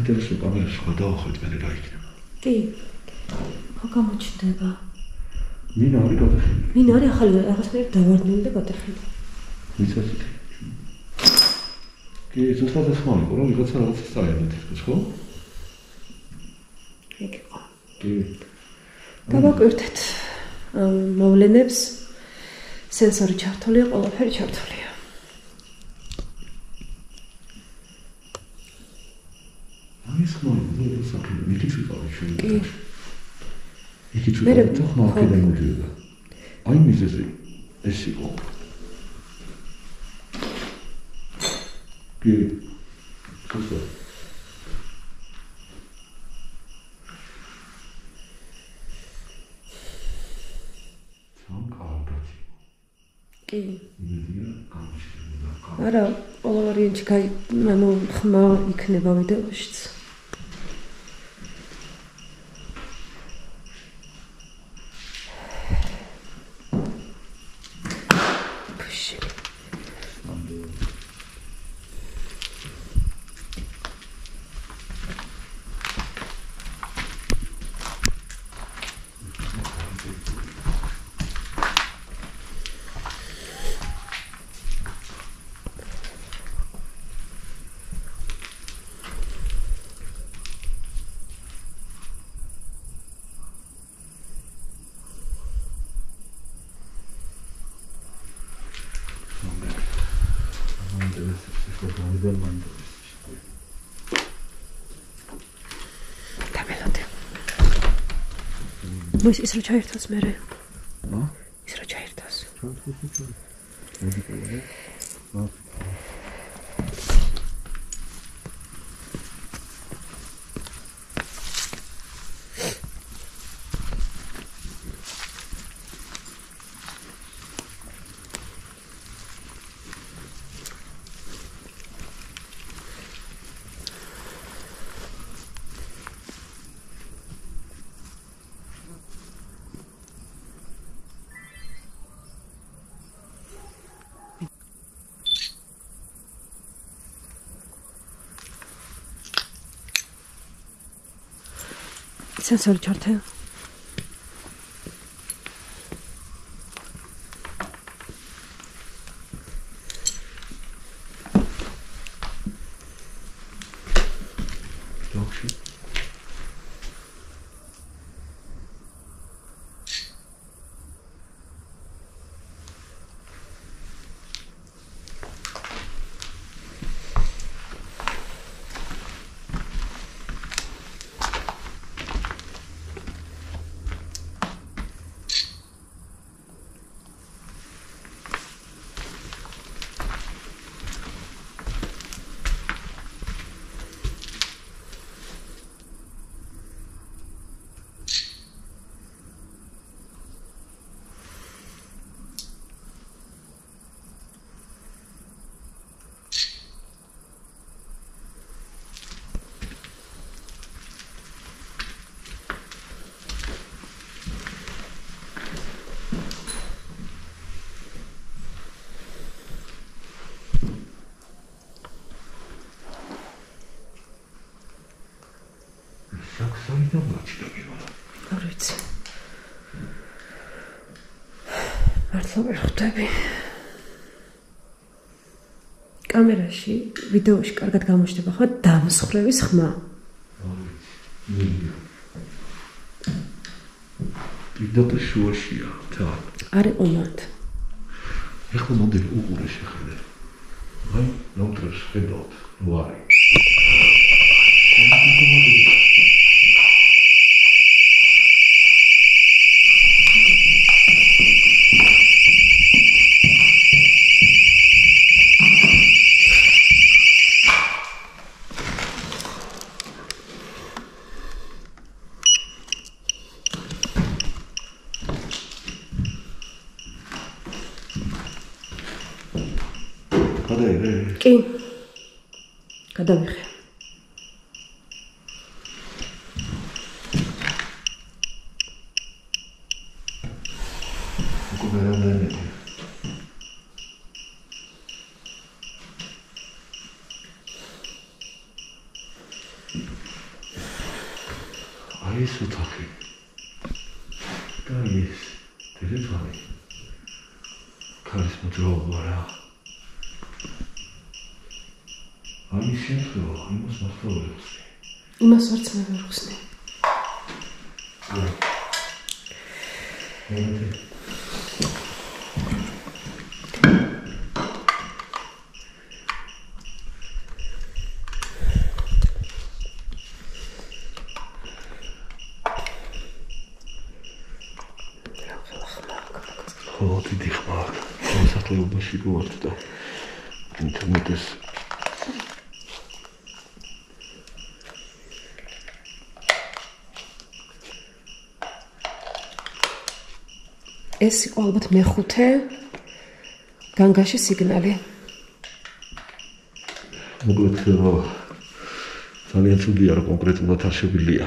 საინტერესო კამერას სხვა დავახვით მე რა იქნება. კი. ხო გამოჩნდება. მინა არის გადახილი. მინა არის ახალი რაღაცნაირად დავარდნილი და გადახილი. ვიცით. კი, ზუსტად ეს ხომ იყო, რომ ვიღაცა რაღაცას წაიღეთ ის ხო? ეგ იყო. კი. დავაკვირდეთ. მოვლენებს სენსორი ჩართულია, ყველაფერი ჩართულია. ის ხომ ის საკითხი მიქით ვიყავი ჩვენ. კი. იქით ვიყავი და ხომ აქედან მოდიოდა. აი მიზეზი ეს იყო. კი. ხო. კი. არა, ყველა ვარიანტი კაი, ანუ ხმა იქნება ვიდეოშიც. მოის ის რა ჩაერთოს მე? ის რა ჩაერთოს? სენსორი ჩართია. მართლა ხვდები. კამერაში, ვიდეოში კარგად გამოჩნდება ხო დამსხვრევის ხმა. პირდაპირ შუაშია თან. არ იყო მათ. ეხლა მოდელი უყურე შეხედე. აი, ნოუტრეს ხედავთ, რო არის. კი. გადავიხე. Այս օթակի գալիս տելեֆոնի քարս մոտրով վրա այս ինքնո იმას մախտորებს იმას ვარც მე ვერ ხსნი დიდი ხმარ მოსახლეობაში გვართ და ინტერნეტის ეს იყო ალბათ მეხუთე განგაში სიგნალი. მოკლედ ძალიან ცუდია რომ კონკრეტულად არ შეგვიძლია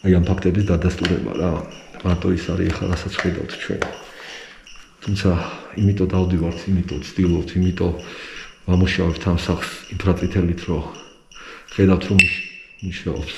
აი ამ ფაქტების დადასტურება რა მარტო ის არის ახლა რასაც ხედავთ ჩვენ. თუმცა იმიტომ დავდივართ, იმიტომ ვცდილობთ, იმიტომ ვამუშავებთ ამ სახს ინფრაწითელით, რომ ხედავთ რომ მუშაობს.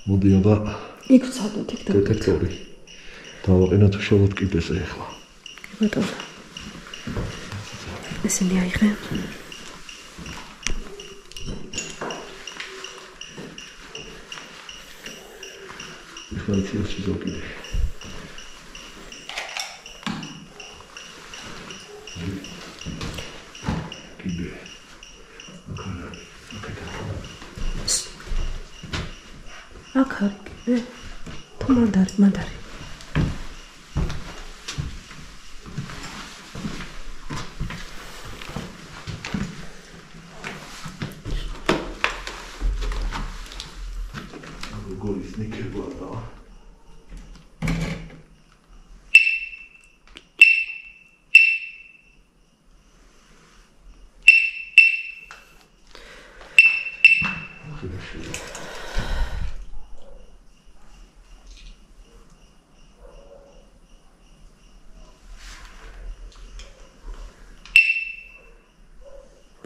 მოდი აბა იქ ვცადოთ იქ დეტექტორი დავაყენოთ უშუალოდ კიდეზე ახლა ბატონო ესენი აიღე ახლა იცის ზოგიერთი კიდე აქ არის თუ მანდარი როგორ ისნიქება და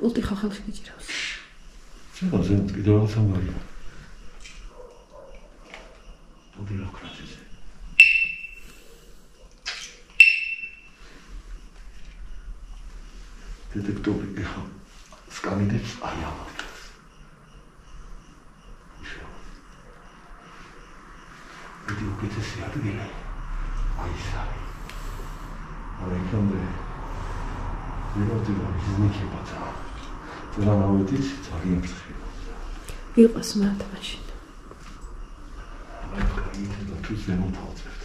პულტი ხახალში გიჭირავს. ზემოთ კიდევ რაღაც ამბავია. პულტი რა ქრაცის. დეტექტორი ახლა სკანირებს აი ამას. დიდი უკეთესი ადგილი. აი ეს არის. აი კამდე ვიღაც ისნიქება და ზრანავეთიც ძალიან ფრთხილი. იყოს მათ მაშინ. აი და თუ ზემოთ ავწერთ.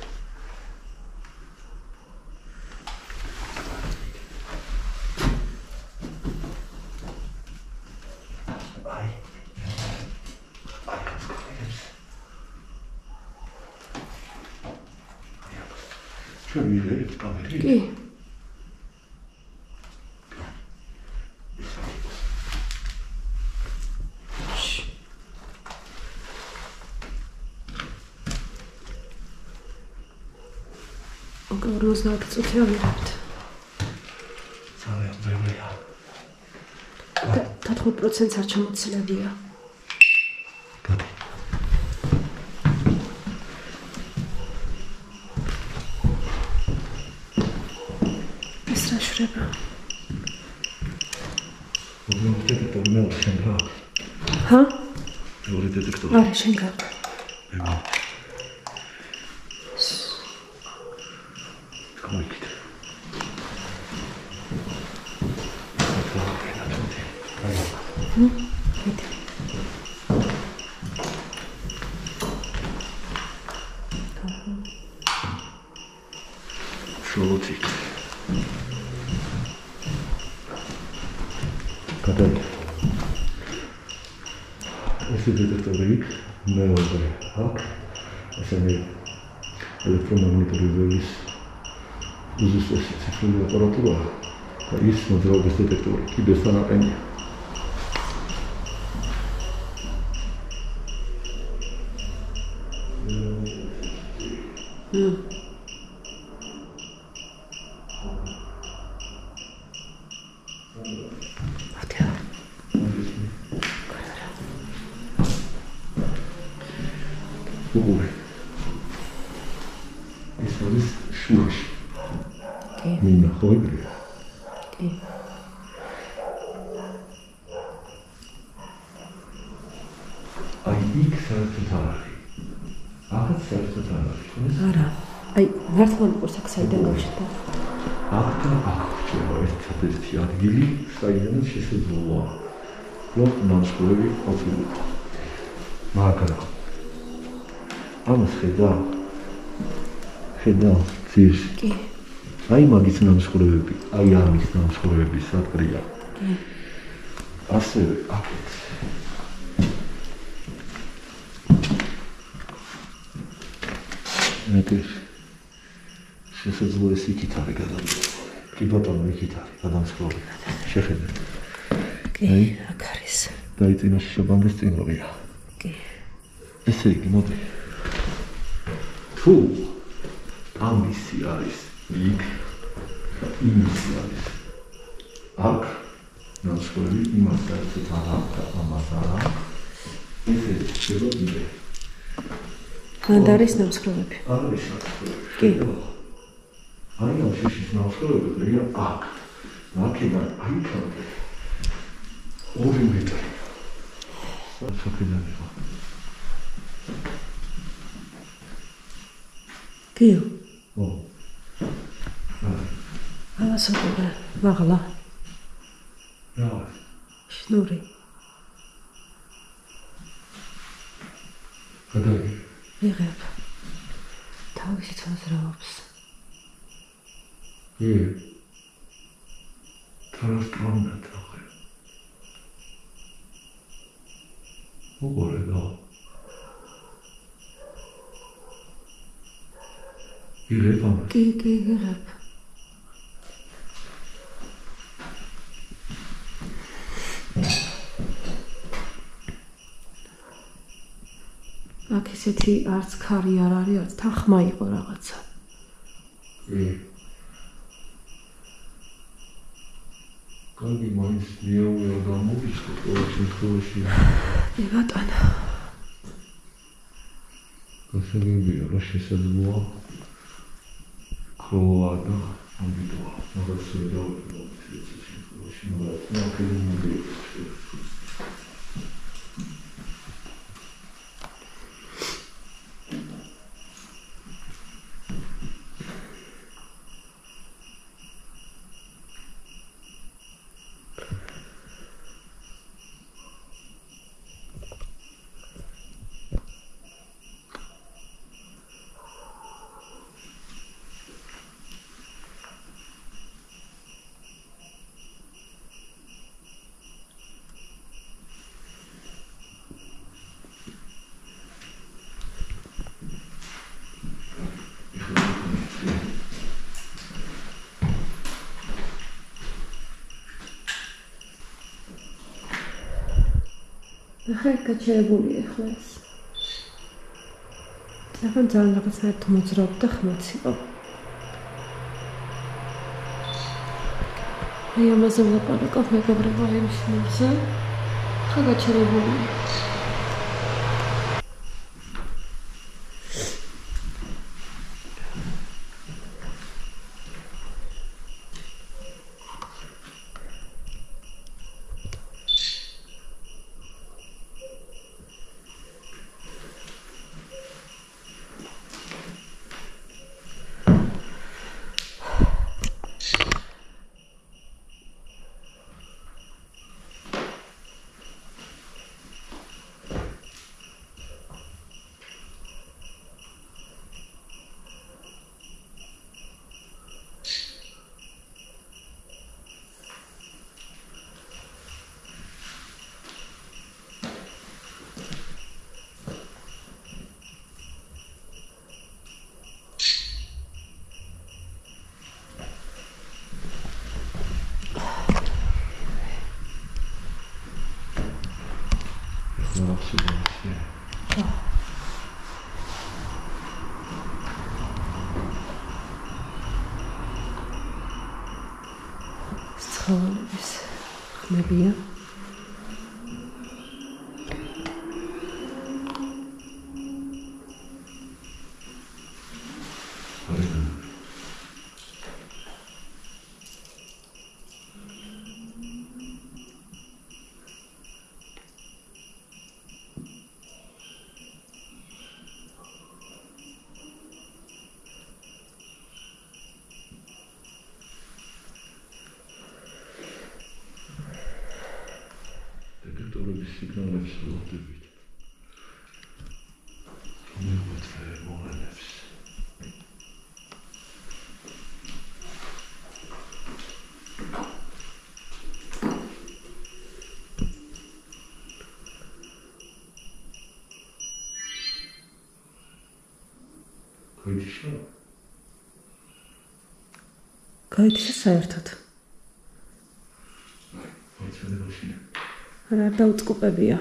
აი. ჩვენ ვიღებთ კამერით? კი. Rozlát, co ty udělat? Zájem Biblia. Tato procent sarča moc se nevíja. Kdy? Vysra šreba. Můžeme detektor měl šengák. Ha? Měli detektor. Ale šengák. Neměl. Kolik? Vidím. შოლოთი. გადაი. ეს დეტექტორი მეორე აქ ესენი ელექტრომაგნიტური ველის უზუსტესი ციფრული აპარატურაა და ის მოძრაობის დეტექტორი კიდევ სანაყენია. მართლა მიყურს აქ საიდან გავშეთა? აქ ერთადერთი ადგილი, საიდანაც შესაძლოა ნამსხვრევი ყოფილიყო. მაგრამ ამას ხედა ძირს. კი. აი მაგის ნამსხვრევები, აი ამის ნამსხვრევები სადგრია. კი. ასევე აქეთ. ნაკეში შესაძლოა ეს იქით არის გადამწყვეტი. კი ბატონო, იქით არის გადამწყვეტი. შეხედე. კი, აქ არის. დაიწინა შობამდეს წინორია. კი. ესე იგი, მოდი. თუ ამისი არის იქ, იმისი არის. აქ ნამსხვრევი იმას საერთოდ არ აქვს და ამას არ აქვს. ესე შეიძლება მანდ არის ნამსხვრევები. არის ნამსხვრევები. კი. აი ამ შეშის ნამსხვრევებია აქ. აქედან აიქამდე 2 მეტრი. საერთოდ კიო. ო. ალასოყურე, მაღლა. რა. შნური. გადაი. ვიღებ. თავისი თვალსაჩინოს. ტრანსპორტად ახლა. უყურე. იღებ ამას. კი, ვიღებ. აქ ესეთი არც ქარი არ არის, არც თანხმა იყო რაღაცა. კარგი, მაინც მიაუღია გამოვიწყო ყოველ შემთხვევაში. ბატონო. გასაგებია, რა შესაძლოა ქროა და ამიტომ მაგას შევიდოვე ეს შემთხვევაში, მაგრამ ნაკელი მოდიოდა. ახლა გაჩერებულია ახლა ეს. ახლა ძალიან რაღაცნაირად მოძრაობდა და ხმაც იყო. აი ამაზე ვლაპარაკობ მეგობრებო იმ შემოზე. ახლა გაჩერებულია. ცხოველების ხმებია. დეტექტორების სიგნალებს ვუხდებით. რომლებიც მოღანებს. გაითიშა საერთოდ. არა დაუწყუპებია.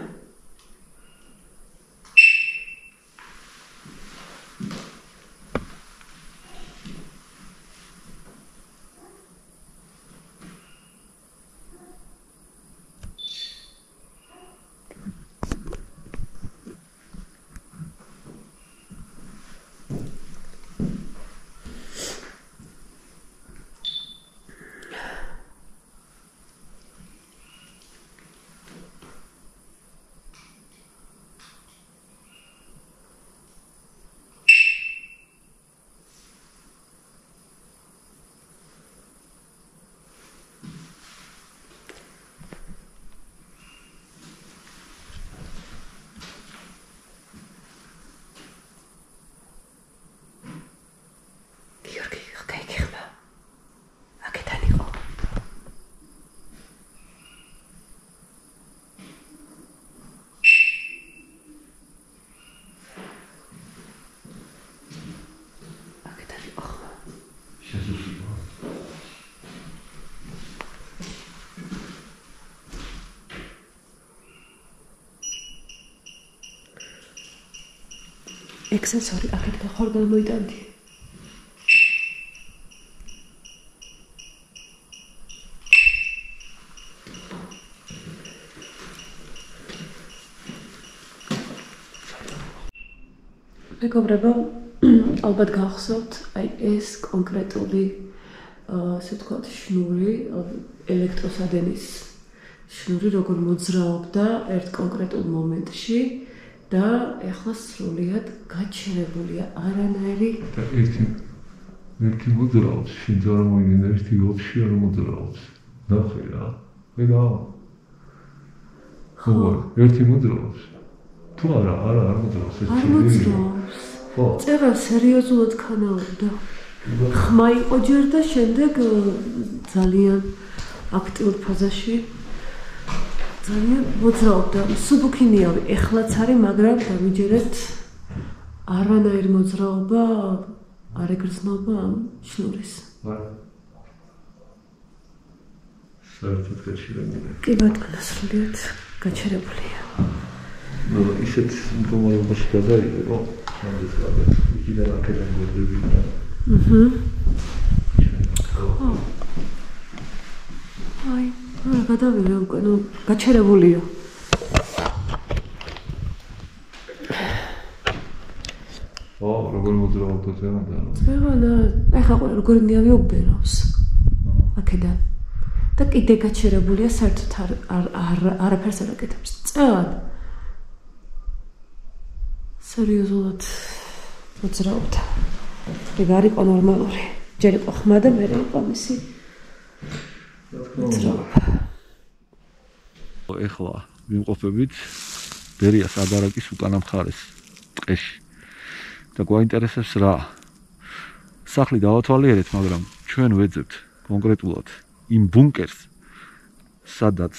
ექსენსორი აქეთ ხარ გამოიტანდი. მეგობრებო, ალბათ გახსოვთ, აი ეს კონკრეტული ასე ვთქვათ შნური, ელექტროსადენის შნური როგორ მოძრაობდა ერთ კონკრეტულ მომენტში და ეხლა სრულიად გაჩერებულია არანაირი და ერთი მოძრაობს, შენ წარმოიდგინე ერთი ვაფშე არ მოძრაობს. ნახე რა. ვედა. ხო, ერთი მოძრაობს. თუ არა მოძრაობს. არ მოძრაობს. ხო. წერა სერიოზულად ქანაობდა. ხმა იყო ჯერ და შემდეგ ძალიან აქტიურ ფაზაში ძალიან მოძრაობდა. სუბუქინიავი ეხლაც არის, მაგრამ დამიჯერეთ არანაირი მოძრაობა არ ეგრძნობა ამ შნურის. საერთოდ გაჩერებულია. კი ბატონო, სრულიად გაჩერებულია. ნუ ისეთ მდგომარეობაში გადაიღო, რამდენიც გადაიღო. იქიდან აქედან გვერდები და აი, გადავიღე უკვე, ნუ გაჩერებულია. როგორ მოძრაობდა ზემოდან? ზემოდან, ეხლა როგორ ნიავი უბერავს. აქედან. და კიდე გაჩერებულია, საერთოდ არაფერს არ აკეთებს. წელად. სერიოზულად მოძრაობდა. ეგ არ იყო ნორმალური. ჯერ იყო ხმა და მერე იყო მისი მოძრაობა. ეხლა ვიმყოფებით ბერიას აბარაკის უკანა მხარეს, ტყეში. და გვაინტერესებს რა. სახლი დავათვალიერეთ, მაგრამ ჩვენ ვეძებთ კონკრეტულად იმ ბუნკერს, სადაც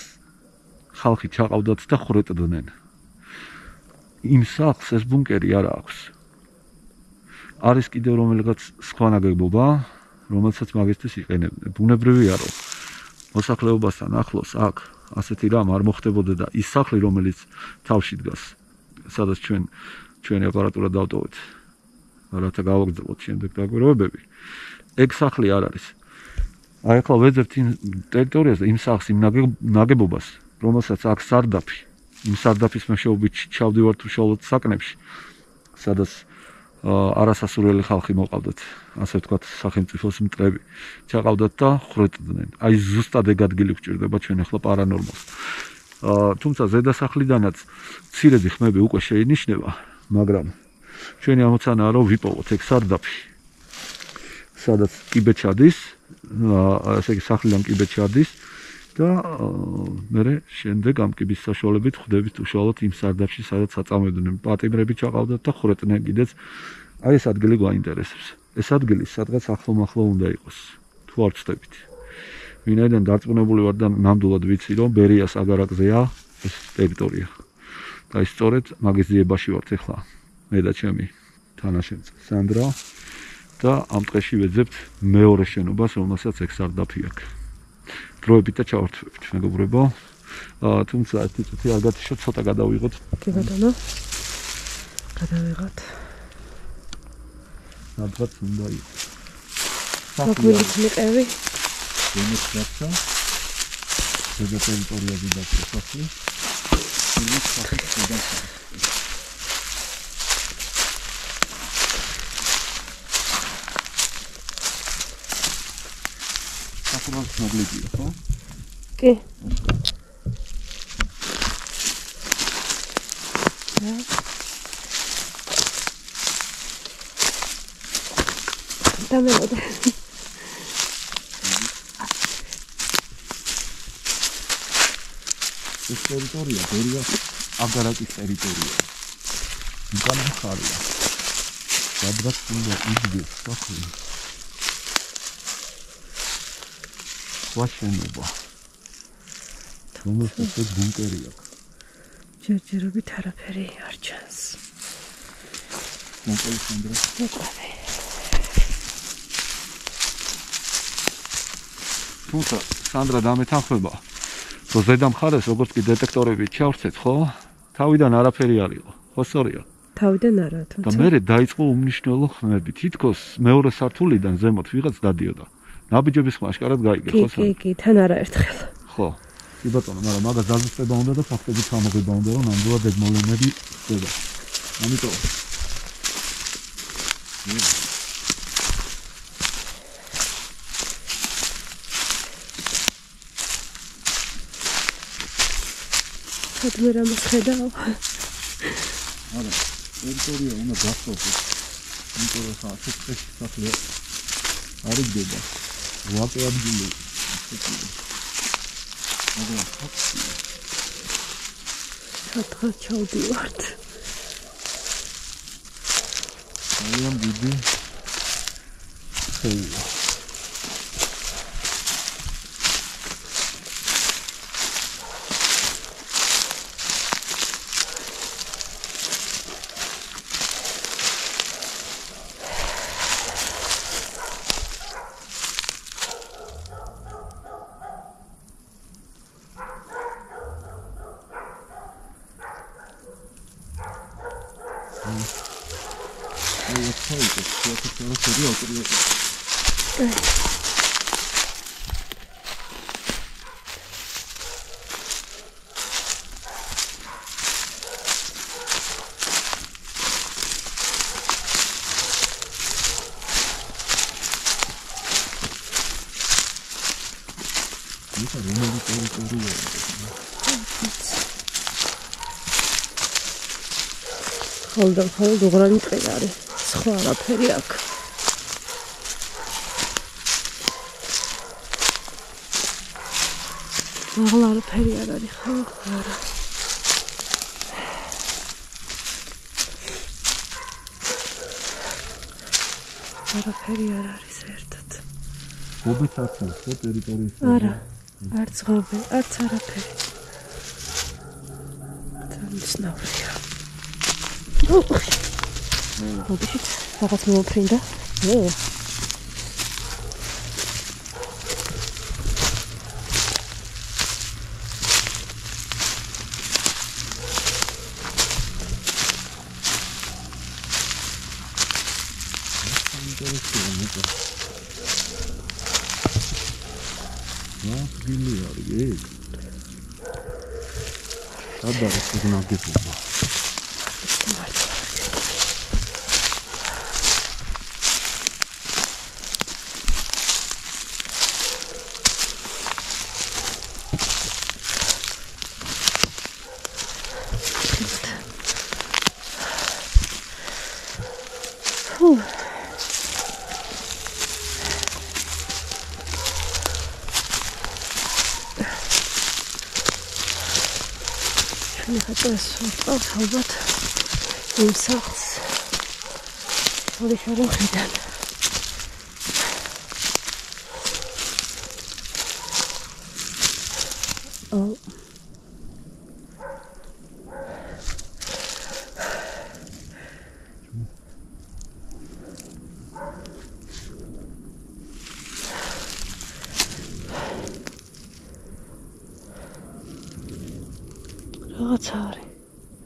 ხალხი ჩაყავდათ და ხრეტდნენ. იმ სახლს ეს ბუნკერი არ აქვს. არის კიდევ რომელიღაც სხვა ნაგებობა, რომელსაც მაგისთვის იყენებდნენ. ბუნებრივია, რომ მოსახლეობასთან ახლოს აქ ასეთი რამ არ მოხდებოდა და ის სახლი, რომელიც თავში დგას, სადაც ჩვენი აპარატურა დავტოვეთ. რათა გავაგრძელოთ შემდეგ დაკვირვებები. ეგ სახლი არ არის. აი ახლა ვეძებთ იმ ტერიტორიაზე იმ სახლს, იმ ნაგებობას, რომელსაც აქვს სარდაფი. იმ სარდაფის მეშვეობით ჩავდივართ უშუალოდ საკნებში, სადაც არასასურველი ხალხი მოყავდათ, ასე ვთქვათ, სახელმწიფოს მტრები. ჩაყავდათ და ხრეტდნენ. აი ზუსტად ეგ ადგილი გვჭირდება ჩვენ ახლა პარანორმალს. თუმცა ზედასახლიდანაც მცირედი ხმები უკვე შეინიშნება, მაგრამ ჩვენი ამოცანაა რომ ვიპოვოთ ეგ სარდაფი, სადაც კიბე ჩადის, ასე იგი სახლიდან კიბე ჩადის და მე შემდეგ ამ კიბის საშუალებით ხვდებით უშუალოდ იმ სარდაფში, სადაც აწამებდნენ პატიმრები ჩაყავდათ და ხრეტდნენ კიდეც. აი ეს ადგილი გვაინტერესებს. ეს ადგილი სადღაც ახლო-მახლო უნდა იყოს, თუ არ ვცდებით. ვინაიდან დარწმუნებული ვარ და ნამდვილად ვიცი, რომ ბერიას აგარაკზეა ეს ტერიტორია. და ის სწორედ მაგის ძიებაში ვართ ახლა. მე და ჩემი თანაშემწე სანდრა და ამ დღეში ვეძებთ მეორე შენობას, რომელსაც ეგ სარდაფი აქვს. დროებით და ჩავართვებთ, მეგობრებო. თუმცა ერთი წუთი არ გათიშოთ, ცოტა გადავიღოთ. კი ბატონო. გადავიღოთ. სადღაც უნდა იყოს. მაგვილის მიყევი. ვინც გახსა. ზედა ტერიტორიაზე დასახლი. ვინც გახსა. აკურატ მოგვიძია, ხო? კი. დამელოდე. ეს ტერიტორია ბერიას აგარაკის ტერიტორია. უკან მხარეა. სადღაც უნდა იდგეს სახლი. ვაშენობა. რომელსაც ეს ბუნკერი აქვს. ჯერჯერობით არაფერი არ ჩანს. მოკლედ სანდრა. მოკლედ. თუმცა სანდრა დამეთანხმება, რომ ზედა მხარეს როგორც კი დეტექტორები ჩავრცეთ, ხო? თავიდან არაფერი არ იყო. ხო სწორია? თავიდან არა, თუმცა. და მერე დაიწყო უმნიშვნელო ხმები. თითქოს მეორე სართულიდან ზემოთ ვიღაც დადიოდა. ნაბიჯების ხმა აშკარად გაიგე, ხო? კი, თან არაერთხელ. ხო. კი ბატონო, მაგრამ მაგას დაზუსტება უნდა და ფაქტები ჩამოღება უნდა, რომ ნამდვილად ეს მოვლენები ხდება. ამიტომ სადმე რამეს ხედავ. არა, ტერიტორია უნდა გახსოვდეს. იმიტომ რომ ეს სახლი არ იდგება. ვაკე ადგილი. მაგრამ ფაქტია. სადღაც ჩავდივართ. ძალიან დიდი ხეია. ხოლმე უღრანი ტყე არის. სხვა არაფერი აქვს. აღლა არაფერი არ არის, ხო? არა. არაფერი არ არის ერთად. გობეთ არც არის ტერიტორიის. არა. არც ღობე, არც არაფერი. ცნაურია. მოდით, რაღაც მომფრინდა. ვწყავს ალბათ იმ სახლს როდესაც რომ ხედან რაღაცა არის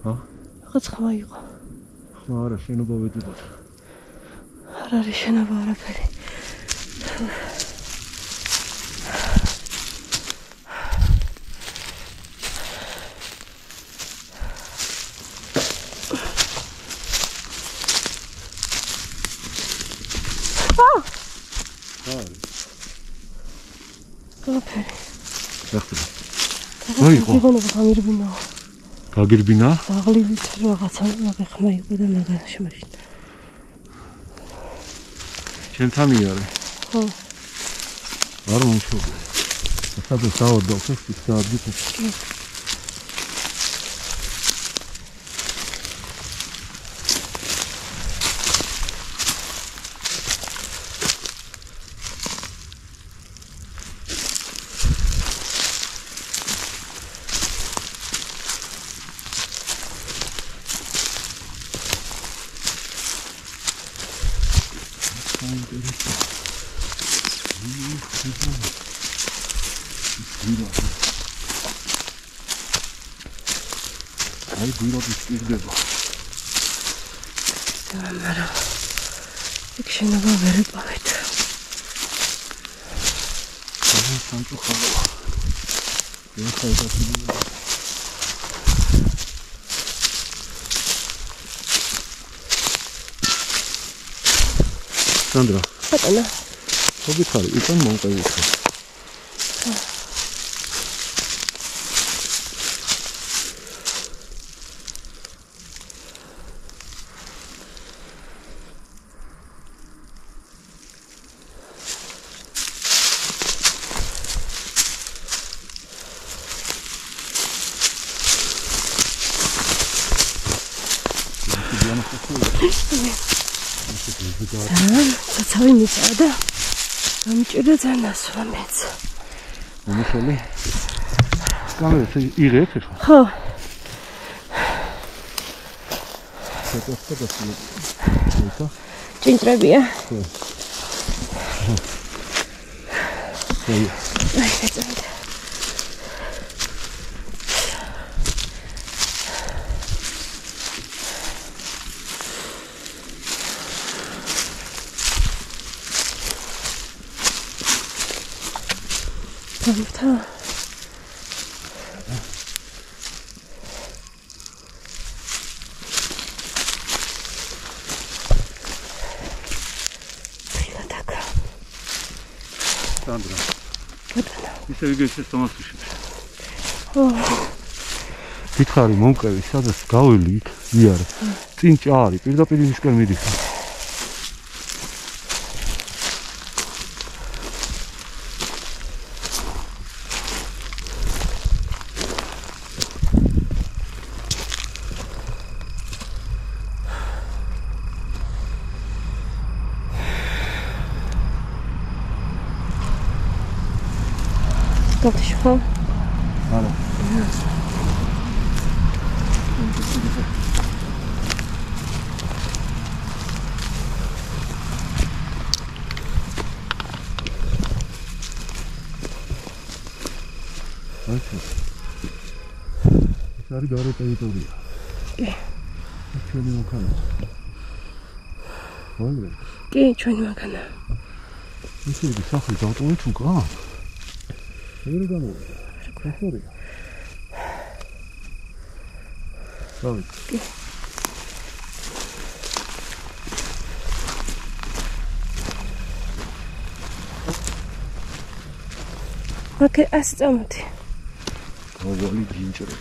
რაღაც ხმა იყო ხმა არა შენობა ვეძებოთ არ არის შენობა არაფერი არაფერი რა იყო გამირბინაო გაგირბინა? დაღლილით რაღაცა მაგახმა იყო და მაგაში მაშინ. ჩემთან იარე? ხო. არ მომშობია. სადაც დავდავ ეს საადით. აი ვიროდი სპირდება. მაგრამ იქ შენობა ვერ ეპოვეთ. სამწუხაროა. ეხლა ესაა. სანდრა. ბატონო. მოგიხარი, იცან მომყევიქა. ცაცავი მიწადა გამჭირდა ძანასვა მეც მომხელი კამერას იღებ ხა ხო ცოტა ჭინტრებია ხო აი ეცემდა Tamam. Sandra. Butana. Ისე ვიგეცეს თამაშში. გითხარი მომყევი, სადაც გაველი იქ, იარე. წინ ჭარი, პირდაპირ ისკენ მიდის. Готов, ხო? არა. ეს არის გარე ტერიტორია. კი. ჩვენი მოქალაქე. ხვალე. კი, ჩვენი მანქანა. ისე იგი სახლი დავტოვეთ უკან. როგორ გამოვიდა? როგორია? დავით. კი. ოკეი, ასე წამოდი. გავალი გინჭრე.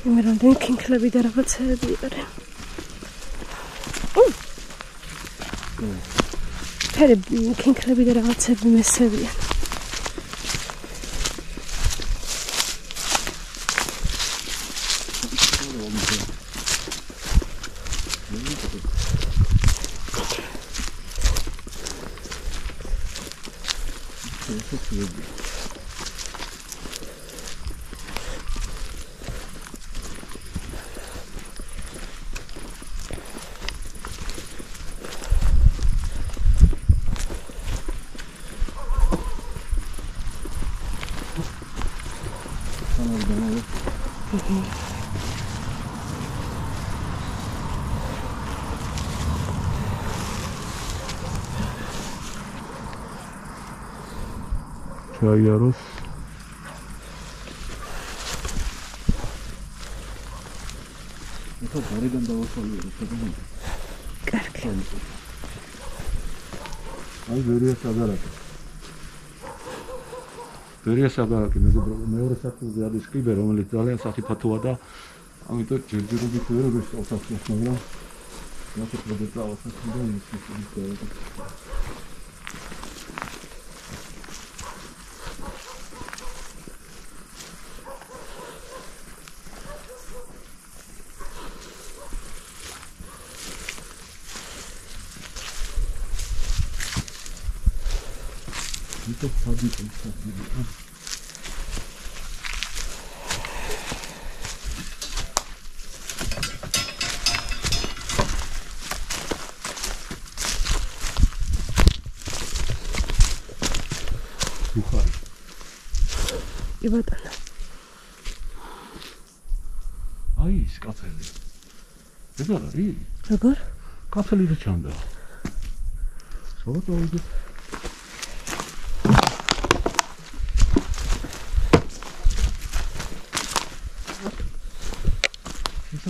მე რამდენი კინკლები და რაღაცები იყვნენ. ფერი კინკლები და რაღაცები მესევიან. ჩაიაროს ეხლა გარედან დავასალიერო შეგიძლია კარგი აი ვერია საგარაკი მეორე საფუძე არის კიბე რომელიც ძალიან საფათოა და ამიტომ ჯერჯერობით ვერ ვესწავლს მაგრამ ნახეთ როგორ დავასახელო ის это фабрика. Сухарь. И вот она. Ай, скатали. Это ри. Როგორ? Капсули და ჩანდა. სოღოთ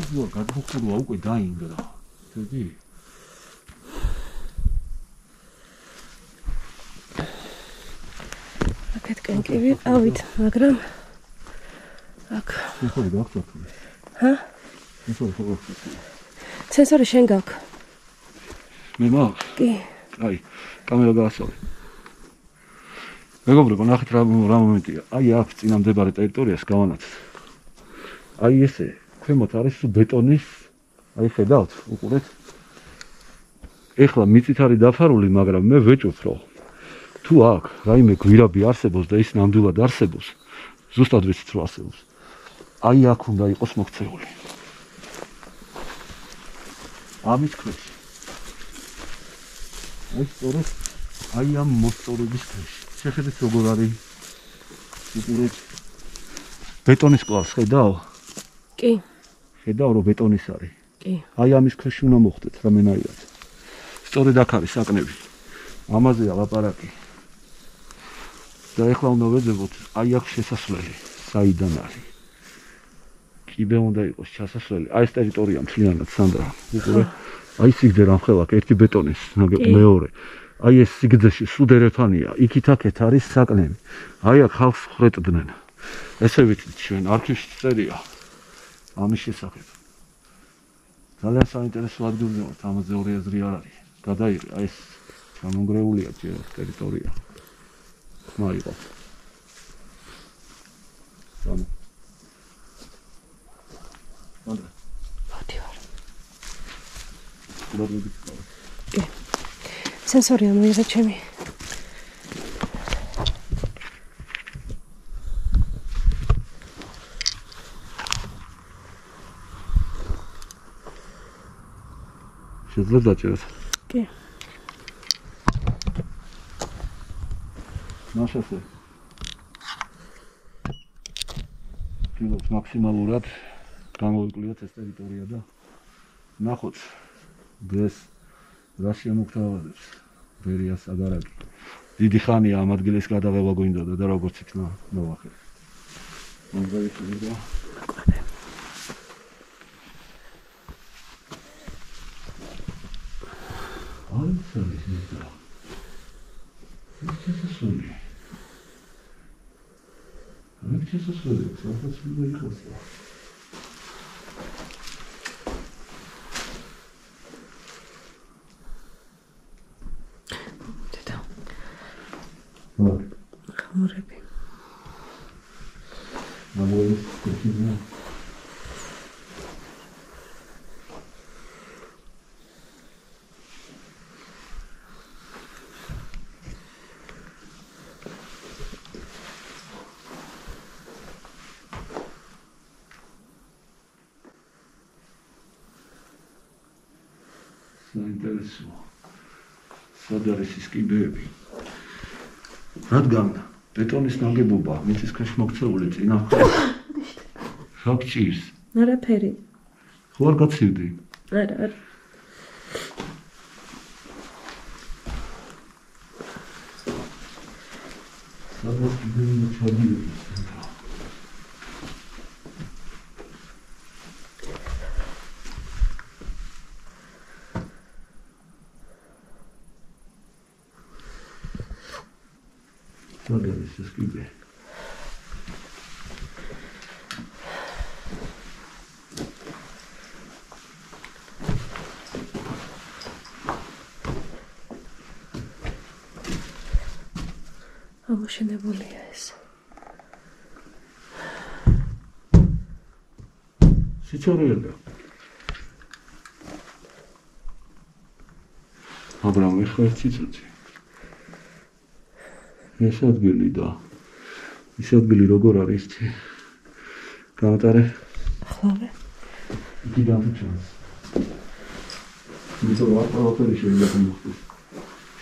ისე გადმოხურვა უკვე დაინგრა. შედი? აქეთ კენკები ავით, მაგრამ აქ სენსორი გაქვს? ჰა? სენსორი შენ გაქვს? მე მაქვს? კი. აი, კამერა გაასწავლე. მეგობრებო, ნახეთ რა მომენტია. აი აქ წინამდებარე ტერიტორიას გავანაცვლეთ. აი ესე ქვემოთ არის ბეტონის, აი ხედავთ, უყურეთ. ეხლა მიწით არის დაფარული, მაგრამ მე ვეჭვობ, რომ თუ აქ რაიმე გვირაბი არსებობს და ის ნამდვილად არსებობს, ზუსტად ვიცით რომ არსებობს. აი აქ უნდა იყოს მოქცეული. ამის ქვეშ. აი სწორედ აი ამ მოსწორების ქვეშ. შეხედეთ როგორ არის. უყურეთ. ბეტონის კლავს ხედავ? კი. ხედავ რომ ბეტონის არის. კი. აი ამის ქვეშ უნდა მოხდეთ რამენაირად. სწორედ აქ არის საკნები. ამაზეა ლაპარაკი. და ეხლა უნდა ვეძებოთ აი აქ შესასვლელი, საიდან არის. კიბე უნდა იყოს ჩასასვლელი. აი ეს ტერიტორია მთლიანად სანდრა. უყურე. აი სიგრძე რამხელა აქ ერთი ბეტონის, მეორე. აი ეს სიგრძეში სუდერეფანია. იქით აქეთ არის საკნები. აი აქ ხალხს ხრეტდნენ. ესე ვიცით ჩვენ არქივში წერია. ამის შესახებ. ძალიან საინტერესო ადგილი ვართ, ამაზე ორი აზრი არ არის. გადაიღე, აი ეს ჩამონგრეულია ჯერ ტერიტორია. ხმა იყო. სამ. მანდ. მოდი ვარ. მოდი. კი. სენსორია მოიღე ჩემი. შეძლებ დაჭეროთ. კი. ნაშასე. ვთქვით მაქსიმალურად გამოვიკვლიოთ ეს ტერიტორია და ნახოთ დღეს რა შემოგთავაზებს ბერიას აგარაკი. დიდი ხანია ამ ადგილის გადაღება გვინდოდა და როგორც იქნა მოვახერხე. მომგავიშვიდა. აი შეიძლება. ეს შესასვლელი. Як це засвоїв? Це засвоїв просто. Діда. Вот. Хамуребі. Набої такі. საინტერესოა. სად არის ის კიბეები? რადგან ბეტონის ნაგებობა მიწისქვეშ მოქცეული წინააღმდეგ რა გჭირს? არაფერი. ხო არ გაცივდი? არა. სადაც კიბეები ჩადიოდეს. Სადაც ეს კიბე. ამოშენებულია ეს. სიცოცხლეა. მაგრამ ეხლა ციცოცხლე. ეს ადგილი და ეს ადგილი როგორ არის? გამატარე? ახლავე. იგი დამჭირს. იმიტომ რომ ყველაფერი შეიძლება მოხდეს.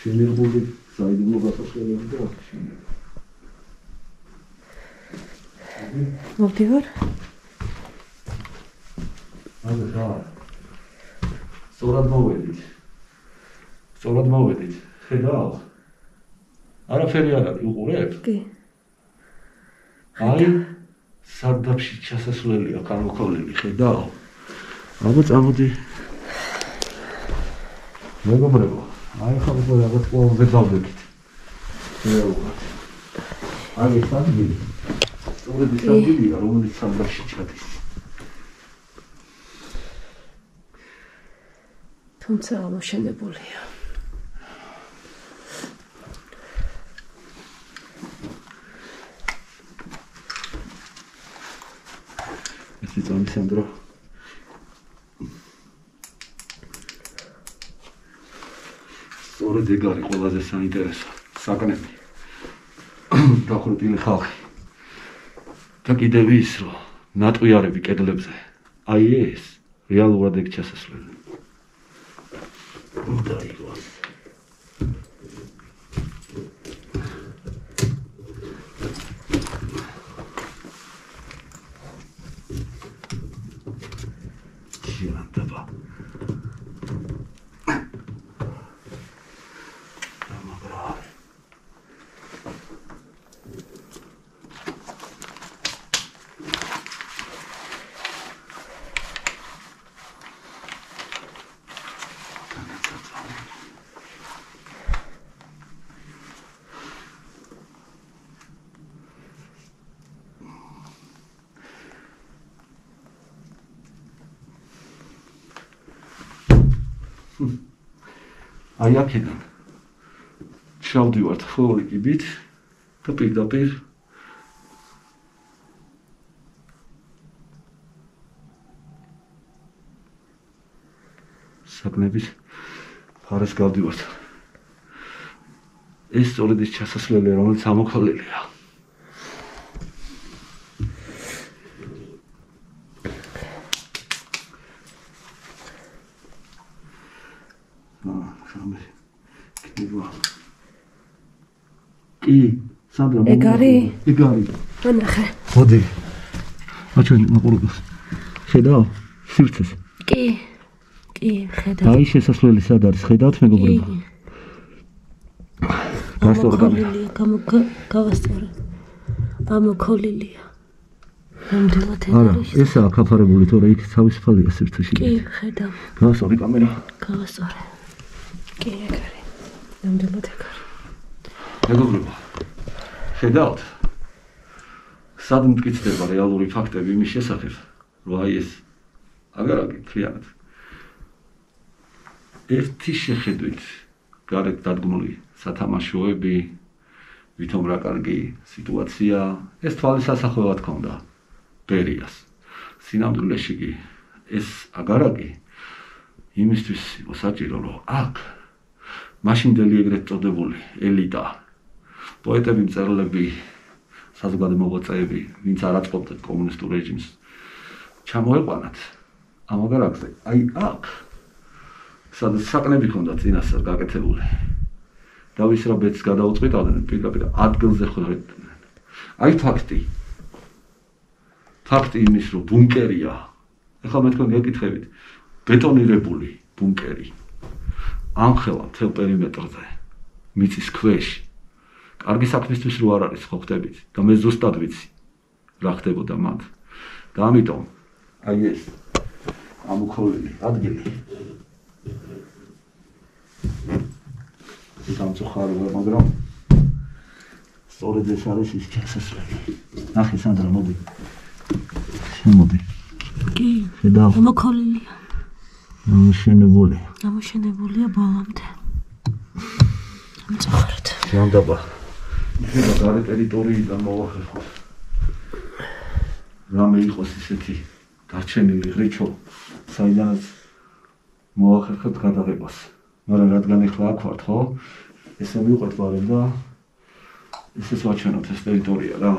შემიღული საიდუმლო გასასვლელები და მოვდივარ. ანუ რა? სწორად მოვედით. ხედავ? არაფერი არ არის, უყურებ? კი. აი, სადაფში ჩასასვლელია გამოქოლილი, ხედავ? აბა წამოდი. მეგობრებო, აი ხა უკვე რაღაც ყოველზე დავდექით. რეალურად. აი ეს ადგილი. სწორედ ის ადგილია, რომელიც სადაფში ჩადის. თუმცა ამოშენებულია. Alessandro. სწორედ ეგ არის ყველაზე საინტერესო საკნები. დახვრიტილი ხალხი. და კიდევ ის, რომ ნატყვიარები კედლებზე. აი ეს რეალურად ეგ ჩასასვლელი. უნდა იყოს. აი აქედან ჩავდივართ ხოლმე კიბით და პირდაპირ საკნების ფარეს გავდივართ. ეს სწორედ ის ჩასასვლელია, რომელიც ამოქოლილია. კი, სანდრა, ეგ არის? ეგ არის. მანახე. მოდი. აჩვენი მაყურებელს. ხედავ? სივრცეს. კი, ხედავ. აი შესასვლელი სად არის? ხედავთ მეგობრებო? გამოკოლილია, გავასწორე. ამოქოლილია. ნამდვილად არის. ესაა კაფარებული, თორე იქ თავისუფალია სივრცეში. კი, ხედავ. გავასწორი კამერა. გავასწორე. კი, ეგ არის. ნამდვილად ეგ არის. მეგობრებო, ხედავთ? სად მტკიცდება რეალური ფაქტები იმის შესახებ, რომ აი ეს აგარაკი მთლიანად ერთი შეხედვით გარეთ დადგმული სათამაშოები, ვითომ რა კარგი სიტუაცია, ეს თვალის ასახვევად ჰქონდა ბერიას. სინამდვილეში კი ეს აგარაკი იმისთვის იყო საჭირო, რომ აქ მაშინდელი ეგრეთ წოდებული ელიტა, პოეტები, მწერლები, საზოგადო მოღვაწეები, ვინც არ აწყობდა კომუნისტურ რეჟიმს, ჩამოეყვანათ ამ აგარაკზე. აი აქ სადაც საყნები ჰქონდათ წინასწარ გაკეთებული. და ვის რა ბედს გადაუწყვეტავდნენ, პირდაპირ ადგილზე ხვდებოდნენ. აი ფაქტი იმის, რომ ბუნკერია, ეხლა მე თქვენ გეკითხებით, ბეტონირებული ბუნკერი, ამხელა მთელ პერიმეტრზე, მიწის ქვეშ, კარგი საქმისთვის რო არ არის, ხო ხდებით, და მე ზუსტად ვიცი, რა ხდებოდა მათ. და ამიტომ, აი ეს ამოქოლილი ადგილი სამწუხაროა, მაგრამ სწორედ ეს არის ის შესასვლელი. ნახე სანდრა, მოდი. შემოდი. კი. ხედავ? ამოქოლილია. ამოშენებულია ბოლომდე. ამწუხაროდ. ჯანდაბა. ეხლა გარე ტერიტორიიდან მოვახერხოთ. რამე იყოს ისეთი დარჩენილი ღრიჩო, საიდანაც მოვახერხოთ გადაღებას. მაგრამ რადგან ეხლა აქ ვართ, ხო? ესე მივყვეთ ბარემ და ესეც ვაჩვენოთ ეს ტერიტორია რა.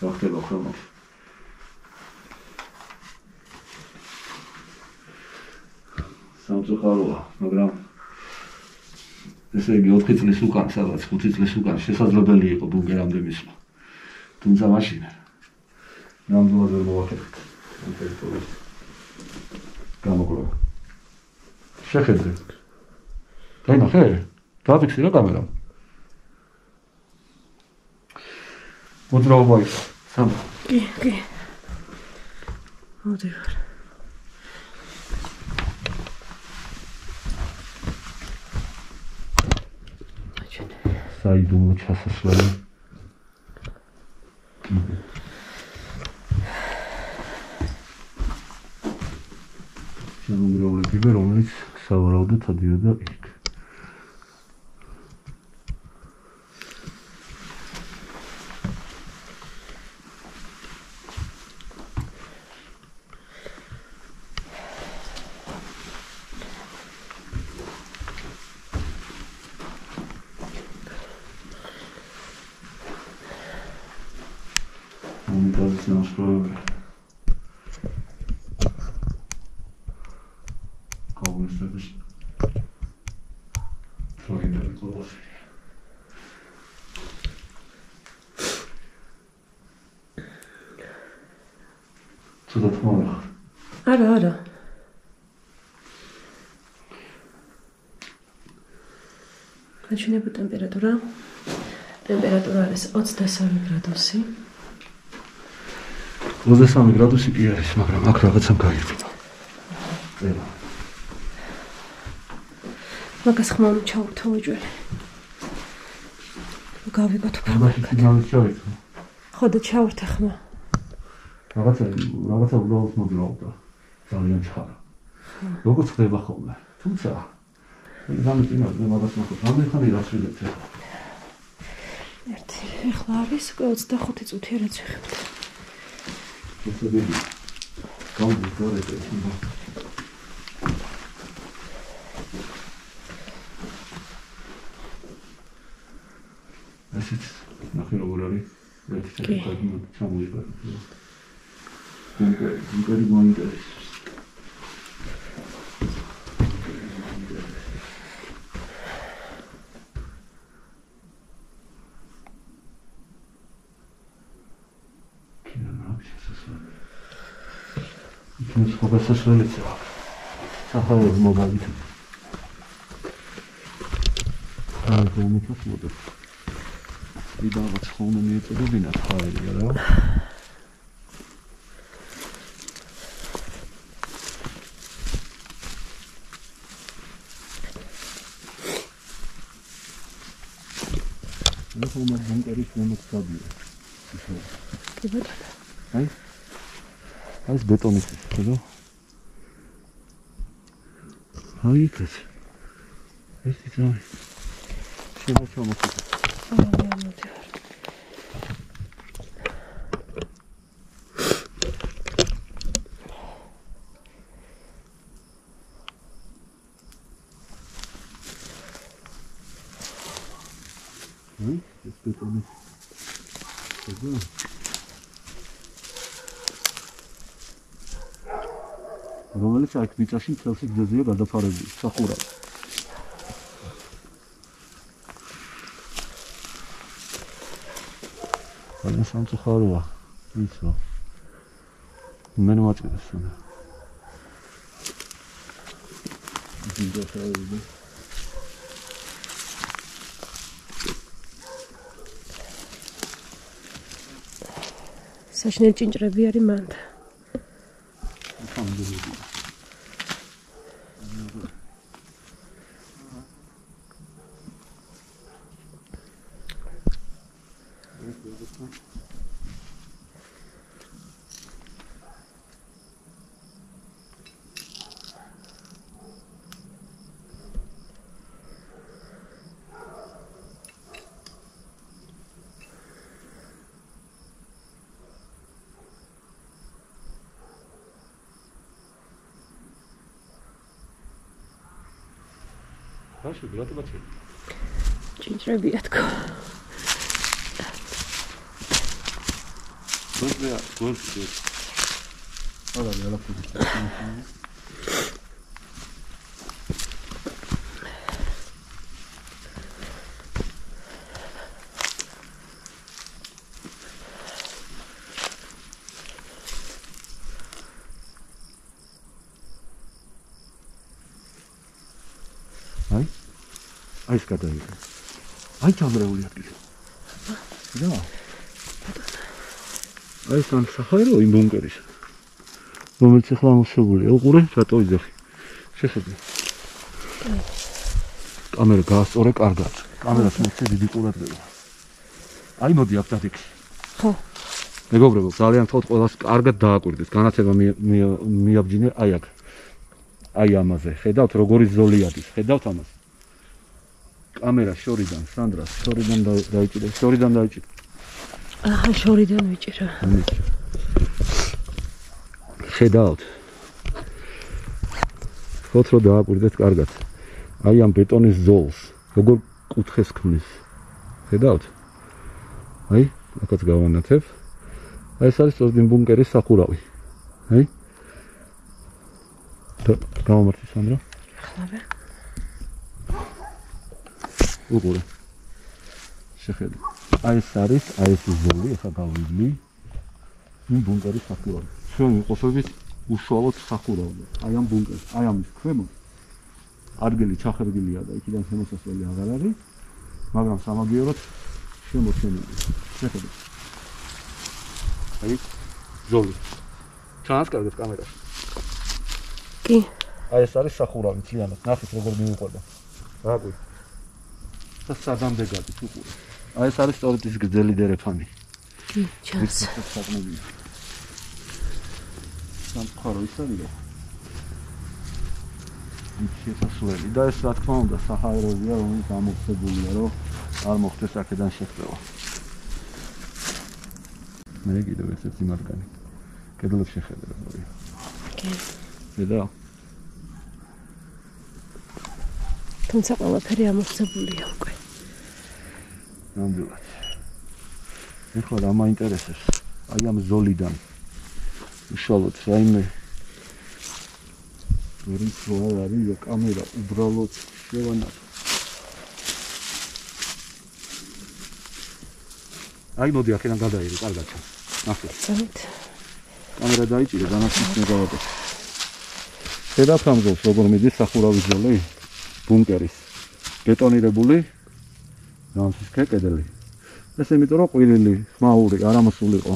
რა ხდება ხოლმე? სამწუხაროა, მაგრამ ესე იგი 4 წლის უკან, სადაც 5 წლის უკან შესაძლებელი იყო ბუნკერამდე მისვლა. თუმცა მაშინ ნამდვილად ვერ მოვახერხეთ ამ ტერიტორიას. გამოგროვა. შეხედე. დაინახე? დააფიქსირე კამერამ. მოძრაობა ის. სამ. კი. მოდივარ. საიდუმლო ჩასასვლელი. შემომრავლე ტიპი, რომელიც სავარაუდოდ ადიოდა იქ. არა. გაჩვენება ტემპერატურა არის 23 გრადუსი. 23 გრადუსი კი არის, მაგრამ აქ რაღაცამ გაიწვია. წერა. მაგას ხმამ ჩავრთო უჯველი. გავიგოთ უფრო. ხო და ჩავრთე ხმა. რაღაცა უბრალოდ მოძრაობდა. ძალიან ჩხარა. როგორც ხდება ხოლმე. თუმცა გამიწინოთ მე მაგას ნახოთ. რამდენი ხანი რაცვიდეთ ახლა? ეხლა არის 25 წუთი რაც ვიხებთ. ესეთი გამგორეთ ეს. ასეთ ნახე როგორ არის? ერთი საკითხი ჩამოიყარა. ბუნკერი მოინტერესებს. Kino, ის ხობასაშველიც აქვს. საჰაერო მოგავით. აი გომითოს მოდის. იდააც ხოლმე მიეწოდებინათ ხაერია რა. ნუ ხოლმე ბუნკერის მომწადია. კი ბატონო. აი ეს ბეტონის ხედავ. აი ეს. ეს ისაა. შემოჩვენო მოხდა. ეს ბეტონის ხედავ. რომელიც აქ მიწაში წელს გზაზეა გადაფარებული, სახურავი. აი სამწუხაროა ის რა. მე მოაწყვეს რა. ძინდოხავი. საშნელი ჭინჭრები არის მანდ. Хорошо, гратулации. ჭინჭრებია თქო. Гольф. Ала, я лапу. Ai scatena. Ai ჩამრეული ადგილი. რა. აი სამ საჰაერო იმ ბუნკერის. რომელიც ახლა ამოვსებულია. უყურე, რატო იძახი. შეხედე. კამერა გაასწორე კარგად. კამერას მოცე დიდი ყურადღება. აი მოდი აქ დადიქი. ხო. მეგობრებო, ძალიან თქო ყველას კარგად დააკვირდეთ. განათება მიაბჯინე აი აქ. აი ამაზე. ხედავთ როგორი ზოლი ადის. ხედავთ ამას. კამერა შორიდან, სანდრა, შორიდან დაიჭირე, შორიდან დაიჭირე. აჰა, შორიდან ვიჭირა. ხედავთ. ხოთ რო დააკვირდეთ კარგად. აი ამ ბეტონის ზოლს, როგორ კუთხეს ქმნის. ხედავთ? აი, აქაც გავანათებ. აი ეს არის სწორედ ბუნკერის სახურავი. აი. გამომართი სანდრა. ხლავე. უყურე. შეხედე. აი ეს არის, აი ეს ზოლი, ახლა გავივლი. იმ ბუნკერის სახურავი. ჩვენ ვიყოფებით უშუალოდ სახურავი. აი ამ ბუნკერს, აი ამის ქვემოთ. ადგილი ჩახერგილია და იქიდან შემოსასვლელი აღარ არის, მაგრამ სამაგიეროდ შემოჩენილი. შეხედე. აი ზოლი. ჩანს კარგად კამერაში. კი. აი ეს არის სახურავი, მთლიანად. ნახეთ როგორ მიუყვება. რა გვი? და სადამდე გადის უყურე. აი ეს არის სწორედ ის გრძელი დერეფანი. კი, ჩანს. სამყარო ის არის რა. შესასვლელი და ეს რა თქმა უნდა საჰაეროა, რომელიც ამოვსებულია, რომ არ მოხდეს აქედან შეხება. მე კიდევ ესეთი მათგანი. კედლებს შეხედე როგორია. კი. ხედავ? თუმცა ყველაფერი ამოვსებულია უკვე. ნამდვილად. ეხლა რა მაინტერესებს? აი ამ ზოლიდან. უშუალოდ რაიმე ვერც რა არის და კამერა უბრალოდ შევანათ. აი მოდი აქედან გადაირი, კარგად ჩანს. ნახე. წამით. კამერა დაიჭირე, განაცდისმე გავაკეთე. ხედავთ ამ ზოლს, როგორ მიდის სახურავის ზოლი ბუნკერის. ბეტონირებული განცისკე კედელი. ეს იმიტომ რომ ყვირილი, ხმაური, არამოსული იყო.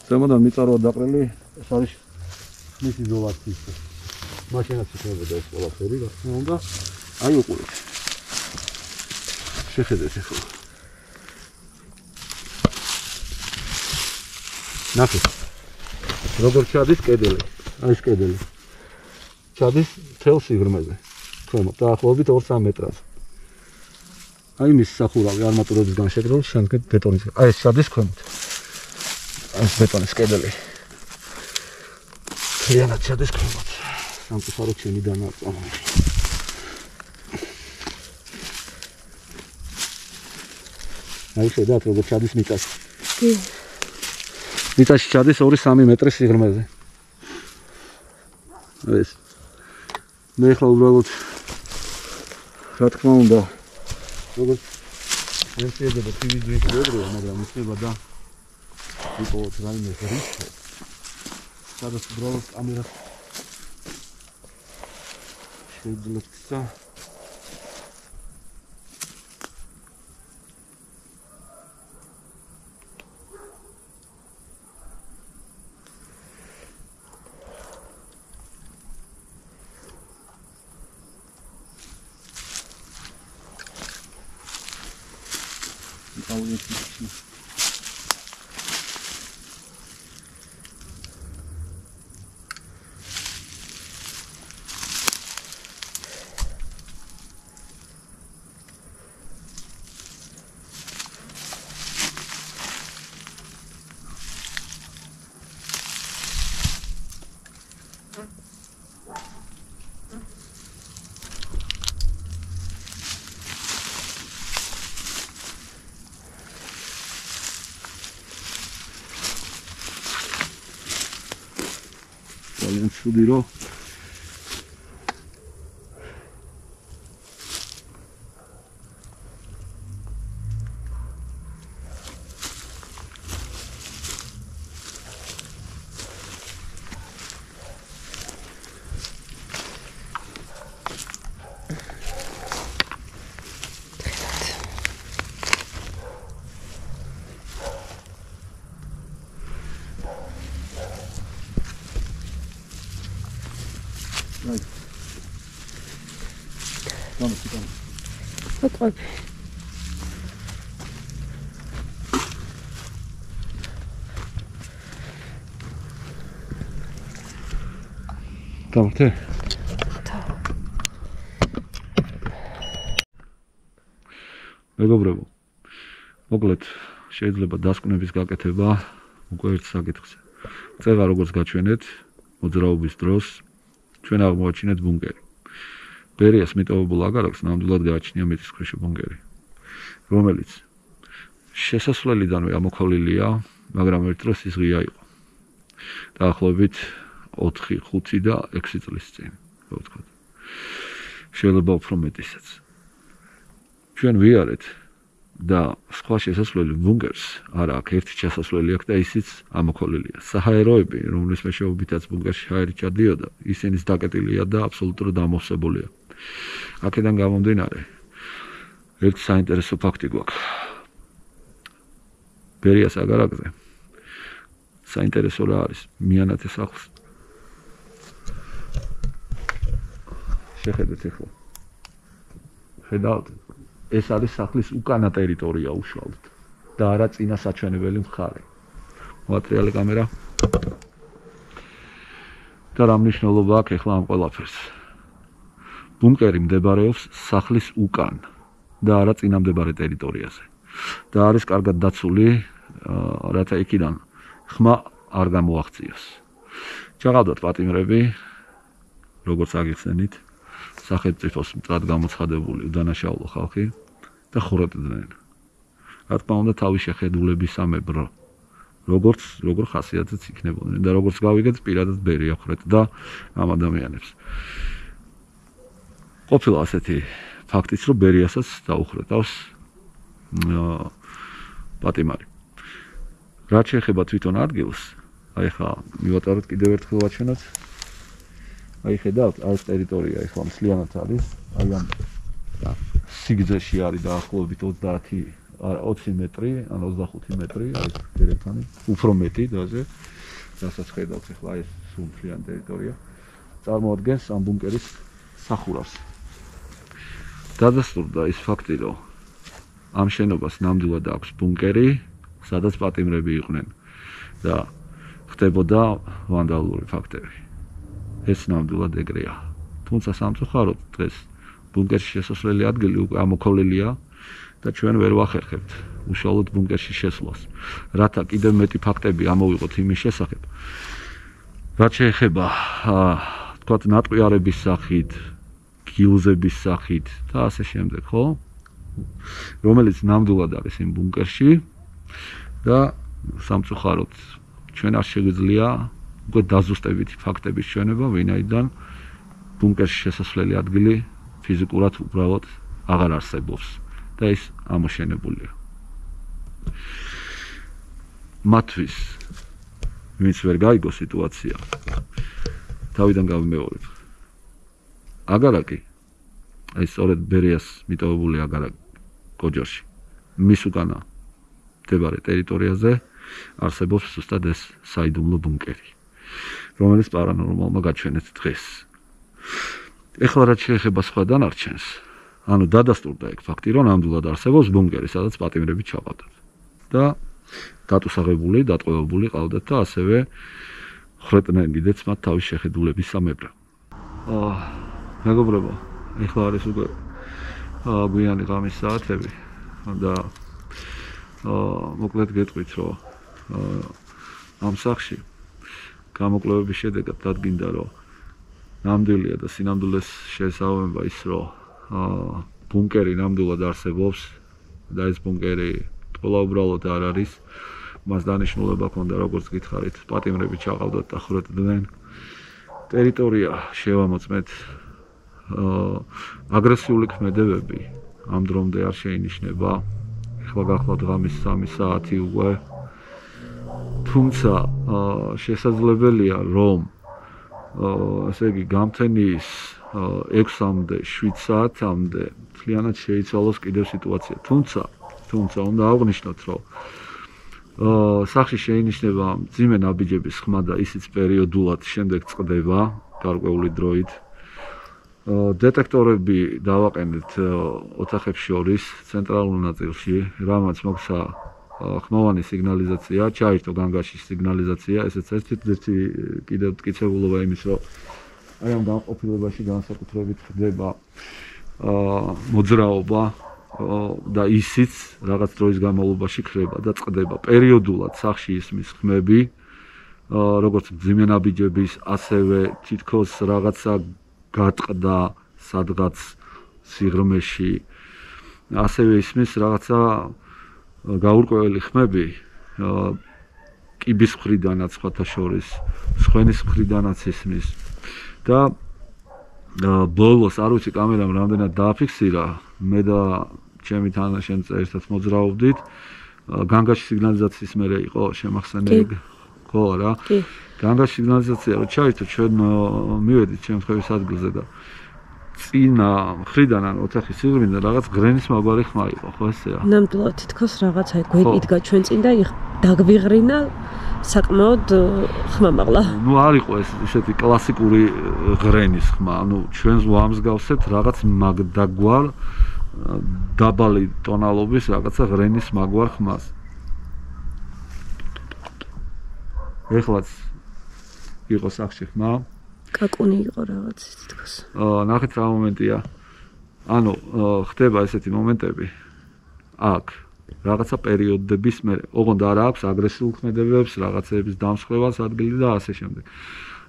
ზემოდან მიწაროა დაყრილი, ეს არის მისი იზოლაციის. მაშინაც იქნებოდა ეს ყველაფერი, რა თქმა უნდა. აი უყურეთ. შეხედეთ ახლა. ნახეთ. როგორ ჩადის კედელი. აი ეს კედელი. ჩადის თელ სიღრმეზე. ქვემოთ დაახლოებით 2-3 მეტრაზე. აი მის სახურავი არმატურებისგან შეკრულ, შემდეგ ბეტონის. აი ეს ჩადის ქვემოთ. აი ეს ბეტონის კედელი. მთლიანად ჩადის ქვემოთ. სამწუხაროდ ჩემი დანარწმუნებული. აი ხედავთ როგორ ჩადის მიწაში. კი. მიწაში ჩადის 2-3 მეტრის სიღრმეზე. ეს მე ახლა უბრალოდ რა თქმა უნდა როგორც δεν შეიძლება ტივი ძვირადია, მაგრამ ისება და ვიპოვოთ რაიმე რიცხვი. სადაც უბრალოდ კამერას შეიძლება ძალიან ცუდი რომ დამხტე? მეგობრებო, მოკლედ შეიძლება დასკვნების გაკეთება უკვე ერთ საკითხზე. წევა როგორც გაჩვენეთ, მოძრაობის დროს ჩვენ აღმოაჩინეთ ბუნკერი. ბერიას მიტოვებულ აგარაკს ნამდვილად გააჩნია მიწისქვეშა ბუნკერი, რომელიც შესასვლელიდანვე ამოქოლილია, მაგრამ ერთ დროს ის ღია იყო. დაახლოებით 4, 5 და 6 წლის წინ, რა ვთქვათ. შეიძლება უფრო მეტისაც. ჩვენ ვიარეთ და სხვა შესასვლელი ბუნკერს არ აქვს, ერთი შესასვლელი აქვს და ისიც ამოქოლილია. საჰაეროები, რომლის მეშვეობითაც ბუნკერში ჰაერი ჩადიოდა, ისინიც დაკეტილია და აბსოლუტურად ამოვსებულია. აქედან გამომდინარე, ერთი საინტერესო ფაქტი გვაქვს. ბერიას აგარაკზე საინტერესო რა არის? მიანათე სახლს შეხედეთ ახლა. ხედავთ, ეს არის სახლის უკანა ტერიტორია უშუალოდ და არა წინა საჩვენებელი მხარე. მოატრიალე კამერა. და რა მნიშვნელობა აქვს ახლა ამ ყველაფერს? ბუნკერი მდებარეობს სახლის უკან და არა წინამდებარე ტერიტორიაზე. და არის კარგად დაცული, რათა იქიდან ხმა არ გამოაღწიოს. ჩაღავდათ პატიმრები, როგორც აგიხსენით, სახელმწიფოს მტრად გამოცხადებული უდანაშაულო ხალხი და ხუროდნენ. რა თქმა უნდა, თავის შეხედულებისამებრ, როგორ ხასიათიც იქნებოდნენ და როგორც გავიგეთ, პირადად ბერია ხრეთ და ამ ადამიანებს. ყოფილა ასეთი ფაქტიც, რომ ბერიასაც დაუხრეთავს პატიმარი. რაც შეეხება თვითონ ადგილს, აი ხა მივატაროთ კიდევ ერთხელ ვაჩვენოთ. აი ხედავთ, ეს ტერიტორია ეხლა მთლიანად არის, აი ამ სიგრძეში არის დაახლოებით 20 მეტრი, ან 25 მეტრი, აი დერექანი, უფრო მეტი დაზე, რასაც ხედავთ ეხლა ეს სულ მთლიანი ტერიტორია წარმოადგენს ამ ბუნკერის სახურავს. დადასტურდა ის ფაქტი, რომ ამ შენობას ნამდვილად აქვს ბუნკერი, სადაც პატიმრები იყვნენ და ხდებოდა ვანდალური ფაქტები. ეს ნამდვილად ეგრეა. თუმცა სამწუხაროდ დღეს ბუნკერში შესასვლელი ადგილი უკვე ამოქოლილია და ჩვენ ვერ ვახერხებთ უშუალოდ ბუნკერში შესვლას. რათა კიდევ მეტი ფაქტები ამოვიღოთ იმის შესახებ. რაც შეეხება თქვათ ნატყვიარების სახით, გილზების სახით და ასე შემდეგ, ხო? რომელიც ნამდვილად არის იმ ბუნკერში და სამწუხაროდ ჩვენ არ შეგვიძლია უკვე დაზუსტებითი ფაქტების ჩვენება, ვინაიდან ბუნკერში შესასვლელი ადგილი ფიზიკურად უბრალოდ აღარ არსებობს და ის ამოშენებულია. მათთვის ვინც ვერ გაიგო სიტუაცია, თავიდან გავიმეორებ. აგარაკი, აი სწორედ ბერიას მიტოვებული აგარაკი კოჯორში, მის უკანა მდებარე ტერიტორიაზე არსებობს ზუსტად ეს საიდუმლო ბუნკერი, რომელიც პარანორმალმა გაჩვენეთ დღეს. ეხლა რაც შეეხება სხვა დანარჩენს, ანუ დადასტურდა ეგ ფაქტი, რომ ნამდვილად არსებობს ბუნკერი, სადაც პატიმრები ჩაყავდათ და დატუსაღებული, დატყვევებული ყავდათ და ასევე ხრეტნენ კიდეც მათ თავის შეხედულების სამებრა. მეგობრებო, ეხლა არის უკვე გვიანი ღამის საათები და მოკლედ გეტყვით, რომ ამ სახში გამოკვლევების შედეგად დადგინდა, რომ ნამდვილია და სინამდვილეს შეესაბამება ის, რომ ბუნკერი ნამდვილად არსებობს და ეს ბუნკერი ყველა უბრალოდ არ არის. მას დანიშნულება ჰქონდა, როგორც გითხარით, პატიმრები ჩაყავდათ და ხრეტდნენ. ტერიტორია შევამოწმეთ. აგრესიული ქმედებები ამ დრომდე არ შეინიშნება. ეხლა გახლავთ ღამის 3 საათი უკვე. თუმცა შესაძლებელია, რომ ესე იგი გამთენის 6-მდე, 7 საათამდე მთლიანად შეიცვალოს კიდევ სიტუაცია. თუმცა უნდა აღვნიშნოთ, რომ სახში შეინიშნება მძიმე ნაბიჯების ხმა და ისიც პერიოდულად შემდეგ წყდება გარკვეული დროით. დეტექტორები დავაყენეთ ოთახებს შორის ცენტრალურ ნაწილში, რამაც მოგცა ხმოვანი სიგნალიზაცია, ჩაირთო განგაშის სიგნალიზაცია, ესეც ერთ-ერთი კიდევ მტკიცებულობა იმის, რომ აი ამ განყოფილებაში განსაკუთრებით ხდება მოძრაობა და ისიც რაღაც დროის განმავლობაში ხდება და წყდება. პერიოდულად სახში ისმის ხმები, როგორც მძიმე ნაბიჯების, ასევე თითქოს რაღაცა გატყდა სადღაც სიღრმეში, ასევე ისმის რაღაცა გაურკვეველი ხმები კიბის მხრიდანაც სხვათა შორის, სხვენის მხრიდანაც ისმის და ბოლოს არ ვიცი კამერამ რამდენად დააფიქსირა, მე და ჩემი თანაშემწე ერთად მოძრაობდით, განგაში სიგნალიზაციის მერე იყო შემახსენებელი, ხო რა? განგაში სიგნალიზაცია რო ჩაირთო, ჩვენ მივედით შემთხვევის ადგილზე და წინა მხრიდან ან ოთახის სიღრმიდან რაღაც გრენის მაგვარი ხმა იყო, ხო ესეა? ნამდვილად თითქოს რაღაცა იდგა ჩვენ წინ და დაგვიღრინა საკმაოდ ხმამაღლა. ნუ არ იყო ეს ისეთი კლასიკური გრენის ხმა, ანუ ჩვენს ვამსგავსეთ რაღაც მაგდაგვარ დაბალი ტონალობის რაღაცა გრენის მაგვარ ხმას. ეხლაც იყო სახში ხმა. კაკუნი იყო რაღაც თითქოს. ნახეთ რა მომენტია. ანუ ხდება ესეთი მომენტები. აქ რაღაცა პერიოდების მერე. ოღონდ არ აქვს აგრესიულ ქმედებებს, რაღაცების დამსხვრევას ადგილი და ასე შემდეგ.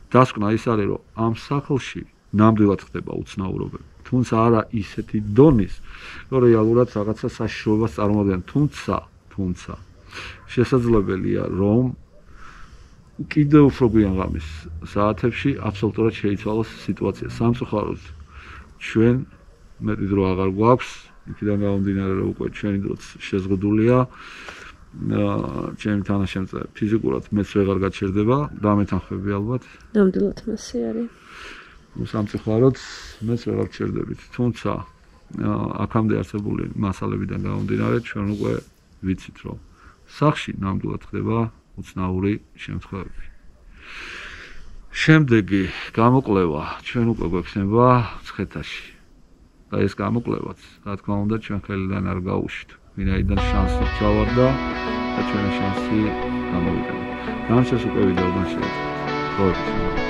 დასკვნა ის არის, რომ ამ სახლში ნამდვილად ხდება უცნაურობები. თუმცა არა ისეთი დონის, რომ რეალურად რაღაცა საშიშროებას წარმოადგენს. თუმცა შესაძლებელია, რომ კიდევ უფრო გვიან ღამის საათებში აბსოლუტურად შეიცვალოს სიტუაცია. სამწუხაროდ ჩვენ მეტი დრო აღარ გვაქვს, იქიდან გამომდინარე, რომ უკვე ჩვენი დროც შეზღუდულია ჩემი თანაშემწე ფიზიკურად მეც ვეღარ გაჩერდება, დამეთანხმები ალბათ. ნამდვილად მასე არის. სამწუხაროდ მეც ვეღარ ჩერდებით, თუმცა აქამდე არსებული მასალებიდან გამომდინარე, ჩვენ უკვე ვიცით, რომ სახლში ნამდვილად ხდება უცნაური შემთხვევები. შემდეგი გამოკვლევა ჩვენ უკვე გვექნება მცხეთაში. და ეს გამოკვლევაც, რა თქმა უნდა, ჩვენ ხელიდან არ გაუშვით. ვინაიდან შანსი ჩავარდა და ჩვენი შანსი გამოვიდა. განსას უკვე ვიდეოდან შევეცდით.